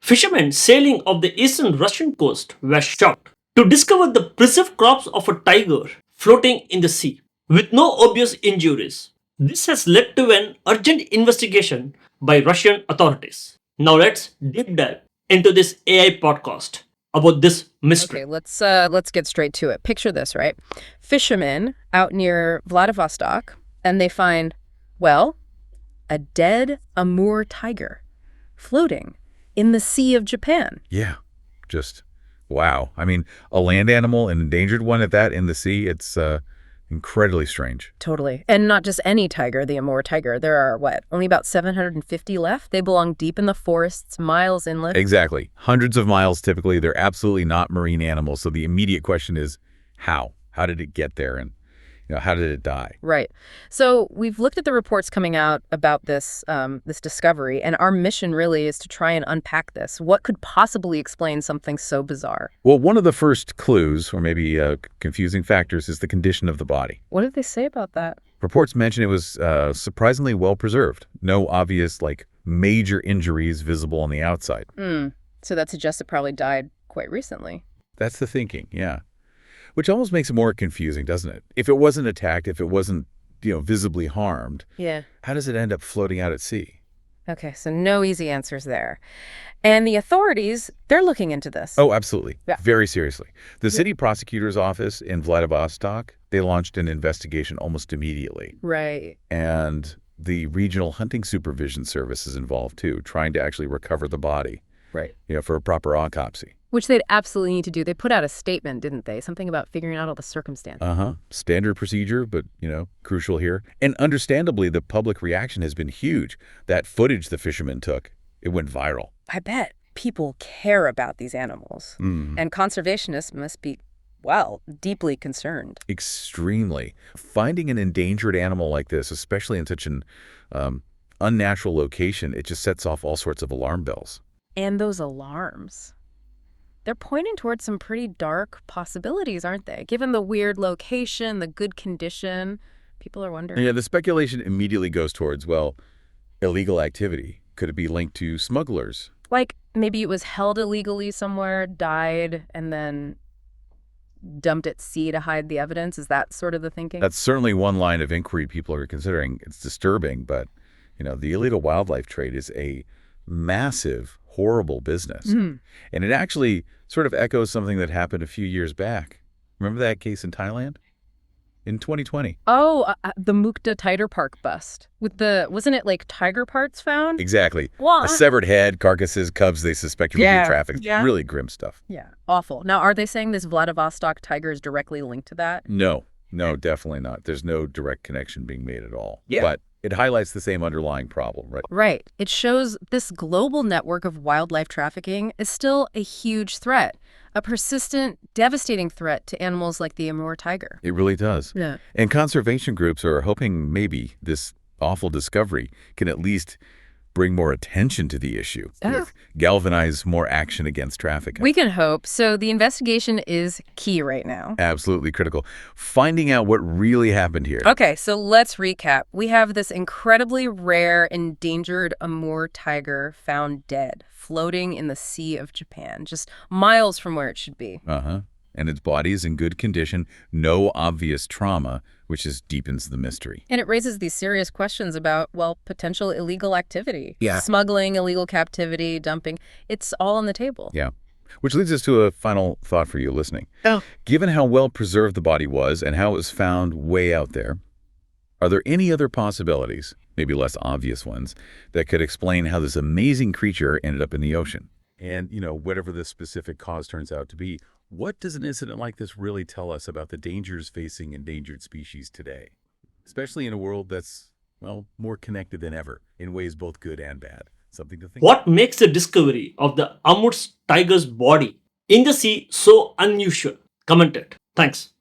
Fishermen sailing off the eastern Russian coast were shocked to discover the preserved crops of a tiger floating in the sea with no obvious injuries. This has led to an urgent investigation by Russian authorities. Now let's deep dive into this AI podcast about this mystery. Okay, let's get straight to it. Picture this, right? Fishermen out near Vladivostok, and they find, well, a dead Amur tiger floating in the Sea of Japan. Yeah, just wow. I mean, a land animal, an endangered one at that in the sea, it's incredibly strange. Totally. And not just any tiger, the Amur tiger. There are, only about 750 left? They belong deep in the forests, miles inland. Exactly. Hundreds of miles typically. They're absolutely not marine animals. So the immediate question is how? How did it get there? And how did it die? Right. So we've looked at the reports coming out about this discovery, and our mission really is to try and unpack this. What could possibly explain something so bizarre? Well, one of the first clues, or maybe confusing factors, is the condition of the body. What did they say about that? Reports mention it was surprisingly well preserved. No obvious, major injuries visible on the outside. So that suggests it probably died quite recently. That's the thinking, yeah. Which almost makes it more confusing, doesn't it? If it wasn't attacked, if it wasn't, visibly harmed, Yeah. how does it end up floating out at sea? Okay, so no easy answers there. And the authorities, they're looking into this. Oh, absolutely. Yeah. Very seriously. The city prosecutor's office in Vladivostok, they launched an investigation almost immediately. Right. And the regional hunting supervision service is involved too, trying to actually recover the body. Right. For a proper autopsy. Which they'd absolutely need to do. They put out a statement, didn't they? Something about figuring out all the circumstances. Standard procedure, but, crucial here. And understandably, the public reaction has been huge. That footage the fishermen took, it went viral. I bet people care about these animals. And conservationists must be, deeply concerned. Extremely. Finding an endangered animal like this, especially in such an unnatural location, it just sets off all sorts of alarm bells. And those alarms, they're pointing towards some pretty dark possibilities, aren't they? Given the weird location, the good condition, people are wondering. Yeah, the speculation immediately goes towards, illegal activity. Could it be linked to smugglers? Like maybe it was held illegally somewhere, died, and then dumped at sea to hide the evidence? Is that sort of the thinking? That's certainly one line of inquiry people are considering. It's disturbing, but, the illegal wildlife trade is a massive, horrible business. And it actually sort of echoes something that happened a few years back. Remember that case in Thailand? In 2020. Oh, the Mukta Tiger Park bust. Wasn't it tiger parts found? Exactly. What? A severed head, carcasses, cubs they suspect were being trafficked. Yeah. Really grim stuff. Yeah, awful. Now, are they saying this Vladivostok tiger is directly linked to that? No, definitely not. There's no direct connection being made at all. Yeah. But it highlights the same underlying problem, right? Right. It shows this global network of wildlife trafficking is still a huge threat, a persistent, devastating threat to animals like the Amur tiger. It really does. Yeah. And conservation groups are hoping maybe this awful discovery can at least bring more attention to the issue, galvanize more action against trafficking. We can hope. So the investigation is key right now. Absolutely critical. Finding out what really happened here. Okay, so let's recap. We have this incredibly rare, endangered Amur tiger found dead, floating in the Sea of Japan, just miles from where it should be. And its body is in good condition, no obvious trauma, which just deepens the mystery. And it raises these serious questions about, potential illegal activity. Yeah. Smuggling, illegal captivity, dumping. It's all on the table. Yeah. Which leads us to a final thought for you listening. Oh. Given how well preserved the body was and how it was found way out there, are there any other possibilities, maybe less obvious ones, that could explain how this amazing creature ended up in the ocean? And, whatever the specific cause turns out to be, what does an incident like this really tell us about the dangers facing endangered species today? Especially in a world that's, more connected than ever in ways both good and bad. Something to think about. What makes the discovery of the Amur tiger's body in the sea so unusual? Commented. Thanks.